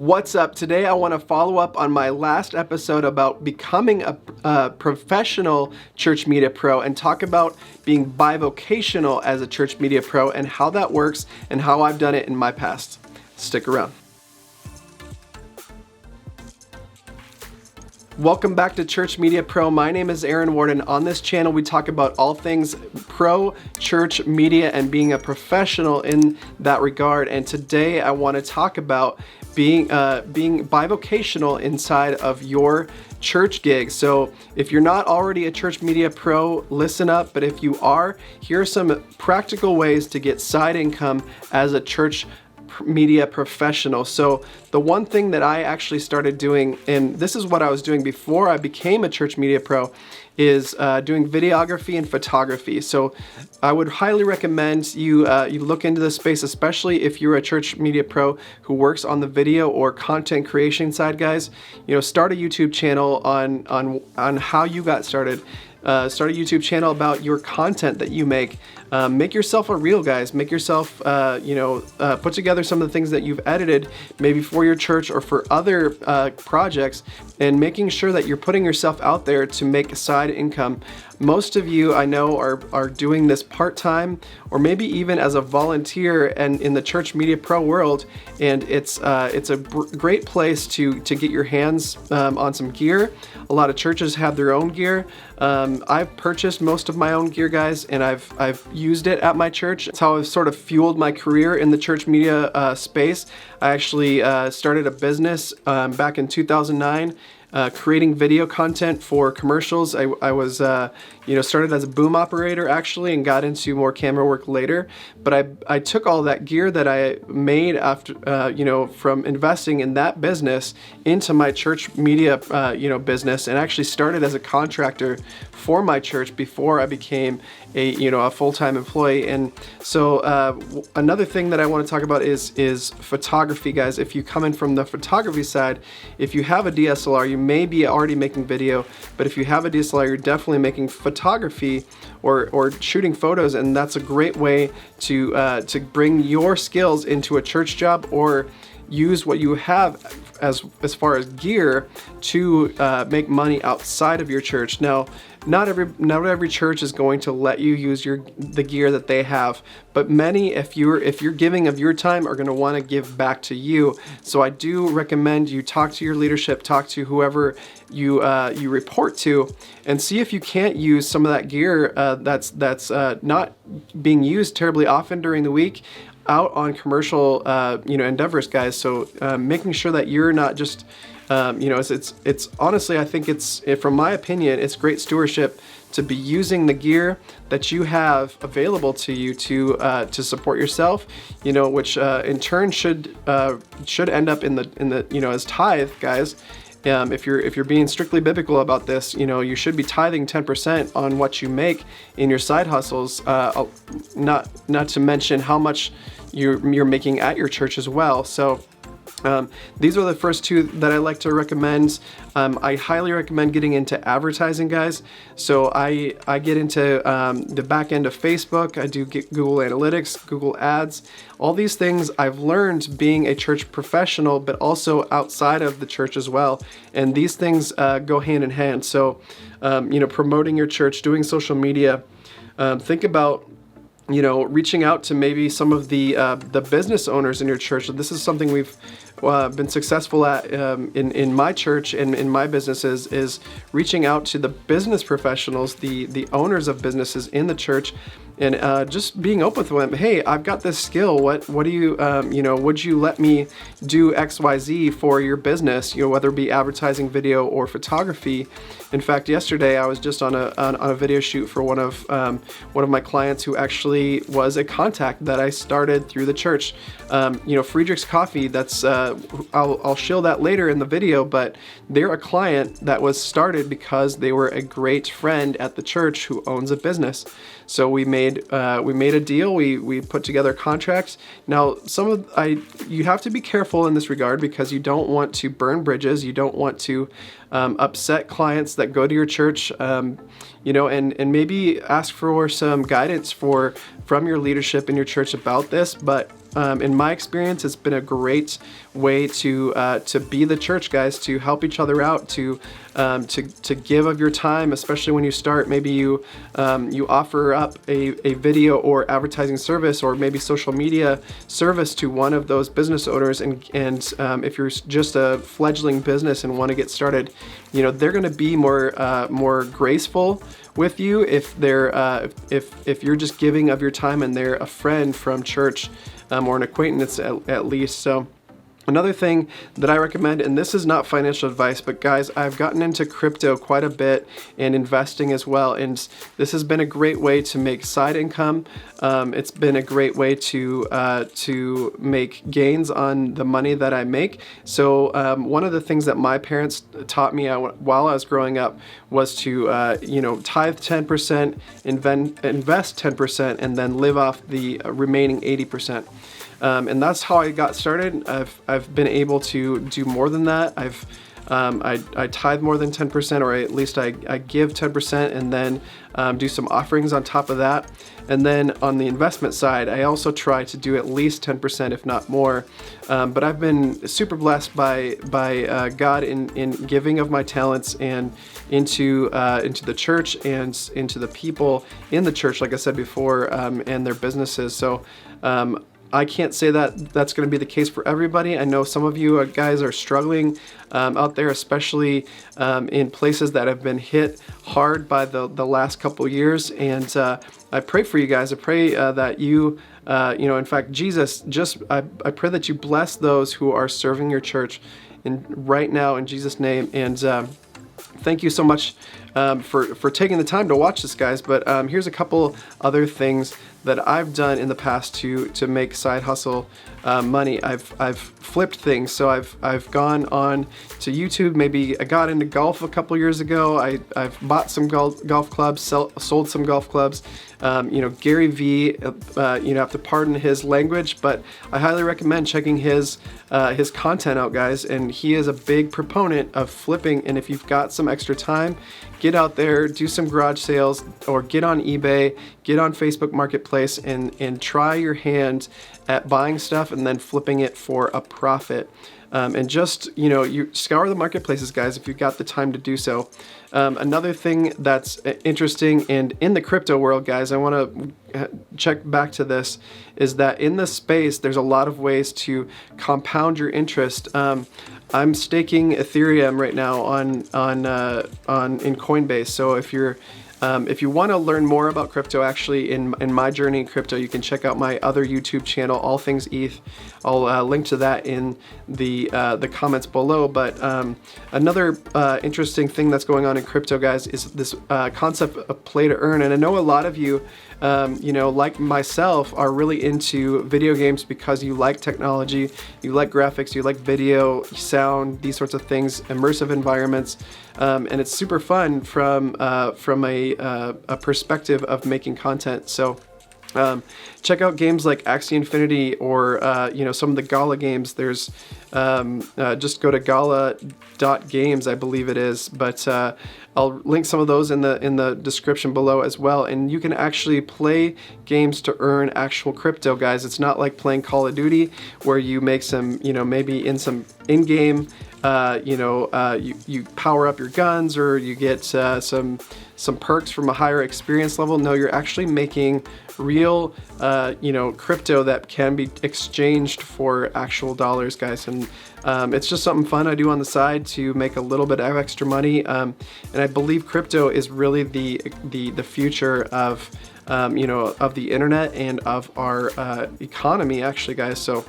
What's up? Today I want to follow up on my last episode about becoming a professional church media pro and talk about being bivocational as a church media pro and how that works and how I've done it in my past. Stick around. Welcome back to Church Media Pro. My name is Aaron Warden. On this channel, we talk about all things pro church media and being a professional in that regard. And today I want to talk about being bivocational inside of your church gig. So if you're not already a church media pro, listen up. But if you are, here are some practical ways to get side income as a church media professional. So the one thing that I actually started doing, and this is what I was doing before I became a church media pro, is doing videography and photography. So I would highly recommend you look into this space, especially if you're a church media pro who works on the video or content creation side, guys. You know, start a YouTube channel on how you got started. Start a YouTube channel about your content that you make. Make yourself a reel, guys. Make yourself, put together some of the things that you've edited, maybe for your church or for other projects, and making sure that you're putting yourself out there to make a side income. Most of you, I know, are doing this part-time or maybe even as a volunteer and in the church media pro world, and it's a great place to get your hands on some gear. A lot of churches have their own gear. I've purchased most of my own gear, guys, and I've used it at my church. It's how I've sort of fueled my career in the church media space. I actually started a business back in 2009. Creating video content for commercials. I was, started as a boom operator actually and got into more camera work later. But I took all that gear that I made after, from investing in that business into my church media, business, and actually started as a contractor for my church before I became a full-time employee. And so another thing that I want to talk about is photography, guys. If you come in from the photography side, if you have a DSLR, you may be already making video, but if you have a DSLR, you're definitely making photography or shooting photos, and that's a great way to bring your skills into a church job or use what you have as far as gear to make money outside of your church. Now, not every church is going to let you use the gear that they have, but many, if you're giving of your time, are going to want to give back to you. So I do recommend you talk to your leadership, talk to whoever you report to, and see if you can't use some of that gear that's not being used terribly often during the week out on commercial endeavors, guys. So making sure that you're not just it's honestly, I think from my opinion, it's great stewardship to be using the gear that you have available to you to support yourself, which in turn should end up in the as tithe, guys. If you're being strictly biblical about this, you should be tithing 10% on what you make in your side hustles. Not to mention how much you're making at your church as well. So these are the first two that I like to recommend. I highly recommend getting into advertising, guys. So I get into the back end of Facebook. I do get Google Analytics, Google Ads. All these things I've learned being a church professional, but also outside of the church as well. And these things go hand in hand. So, promoting your church, doing social media. Think about reaching out to maybe some of the business owners in your church. This is something we've been successful at in my church and in my businesses, is reaching out to the business professionals, the owners of businesses in the church, and just being open with them. Hey, I've got this skill. What do you, would you let me do XYZ for your business? Whether it be advertising, video, or photography. In fact, yesterday I was just on a video shoot for one of my clients who actually was a contact that I started through the church. Friedrichs Coffee. That's I'll show that later in the video, but they're a client that was started because they were a great friend at the church who owns a business. So we made a deal. We put together contracts. Now, you have to be careful in this regard because you don't want to burn bridges. You don't want to upset clients that go to your church. And maybe ask for some guidance from your leadership in your church about this. But in my experience, it's been a great way to be the church, guys, to help each other out, to give of your time, especially when you start. Maybe you offer up a video or advertising service, or maybe social media service to one of those business owners, and if you're just a fledgling business and want to get started, they're going to be more graceful with you if they're if you're just giving of your time and they're a friend from church, or an acquaintance at least. So another thing that I recommend, and this is not financial advice, but guys, I've gotten into crypto quite a bit and investing as well, and this has been a great way to make side income. It's been a great way to make gains on the money that I make. So one of the things that my parents taught me while I was growing up was to tithe 10%, invest 10%, and then live off the remaining 80%. And that's how I got started. I've been able to do more than that. I tithe more than 10%, or at least I give 10%, and then do some offerings on top of that. And then on the investment side, I also try to do at least 10%, if not more. But I've been super blessed by God in giving of my talents and into the church and into the people in the church, like I said before, and their businesses. So I can't say that that's going to be the case for everybody. I know some of you guys are struggling out there, especially in places that have been hit hard by the last couple years. And I pray for you guys. I pray that you, in fact, Jesus, I pray that you bless those who are serving your church right now in Jesus' name. And thank you so much for taking the time to watch this, guys. But here's a couple other things that I've done in the past to make side hustle money. I've flipped things. So I've gone on to YouTube. Maybe I got into golf a couple years ago. I've bought some golf clubs, sold some golf clubs. Gary V, you have to pardon his language, but I highly recommend checking his content out, guys. And he is a big proponent of flipping. And if you've got some extra time, get out there, do some garage sales, or get on eBay, get on Facebook Marketplace, and try your hand at buying stuff and then flipping it for a profit. And just, you scour the marketplaces, guys, if you've got the time to do so. Another thing that's interesting, and in the crypto world, guys, I want to check back to this, is that in this space, there's a lot of ways to compound your interest. I'm staking Ethereum right now in Coinbase. So if you want to learn more about crypto, actually in my journey in crypto, you can check out my other YouTube channel, All Things ETH. I'll link to that in the comments below. But another interesting thing that's going on in crypto, guys, is this concept of play to earn. And I know a lot of you, like myself, are really into video games because you like technology, you like graphics, you like video, sound, these sorts of things, immersive environments. And it's super fun from a perspective of making content. So check out games like Axie Infinity, or some of the Gala games. There's just go to gala.games, I believe it is, but I'll link some of those in the description below as well. And you can actually play games to earn actual crypto, guys. It's not like playing Call of Duty where you make some, maybe in some in-game, you power up your guns, or you get some perks from a higher experience level. No, you're actually making real, crypto that can be exchanged for actual dollars, guys. And it's just something fun I do on the side to make a little bit of extra money. And I believe crypto is really the future of, of the internet and of our economy, actually, guys. So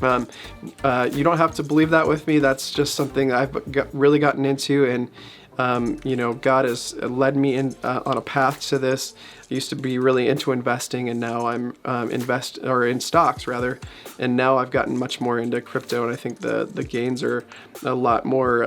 you don't have to believe that with me. That's just something I've really gotten into, and God has led me in on a path to this. I used to be really into investing, and now I'm in stocks rather, and now I've gotten much more into crypto, and I think the gains are a lot more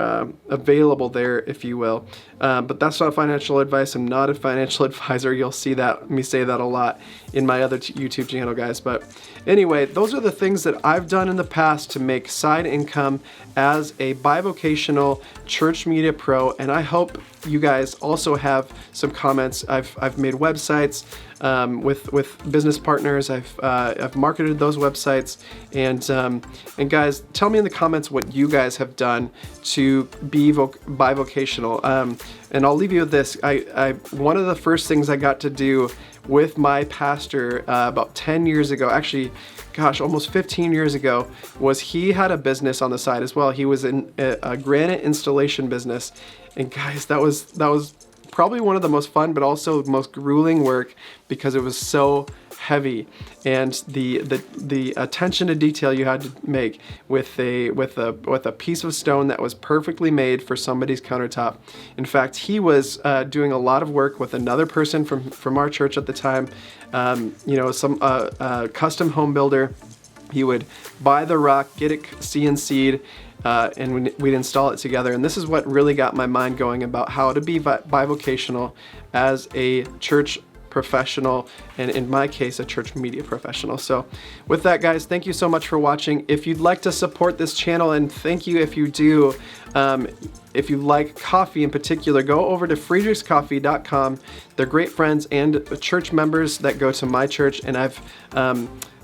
available there, if you will. But that's not financial advice. I'm not a financial advisor. You'll see me say that a lot in my other YouTube channel, guys. But anyway, those are the things that I've done in the past to make side income as a bivocational church media pro, and I hope you guys also have some comments. I've made websites, websites with business partners. I've marketed those websites, and guys, tell me in the comments what you guys have done to be bivocational. And I'll leave you with this. One of the first things I got to do with my pastor about 10 years ago, actually, gosh, almost 15 years ago, was he had a business on the side as well. He was in a granite installation business, and guys, that was probably one of the most fun, but also most grueling work because it was so heavy, and the attention to detail you had to make with a piece of stone that was perfectly made for somebody's countertop. In fact, he was doing a lot of work with another person from our church at the time, some custom home builder. He would buy the rock, get it CNC'd, and we'd install it together. And this is what really got my mind going about how to be bivocational as a church professional, and in my case, a church media professional. So with that, guys, thank you so much for watching. If you'd like to support this channel, and thank you if you do, if you like coffee in particular, go over to friedrichscoffee.com. They're great friends and church members that go to my church, and I've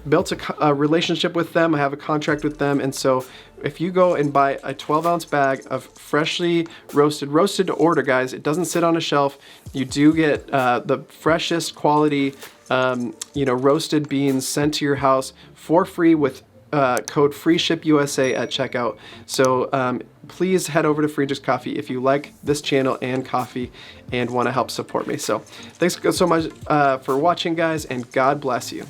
built a relationship with them. I have a contract with them, and so if you go and buy a 12-ounce bag of freshly roasted to order, guys, it doesn't sit on a shelf. You do get the freshest quality, roasted beans sent to your house for free with code FREESHIPUSA at checkout. So please head over to Friedrichs Coffee if you like this channel and coffee and want to help support me. So thanks so much for watching, guys, and God bless you.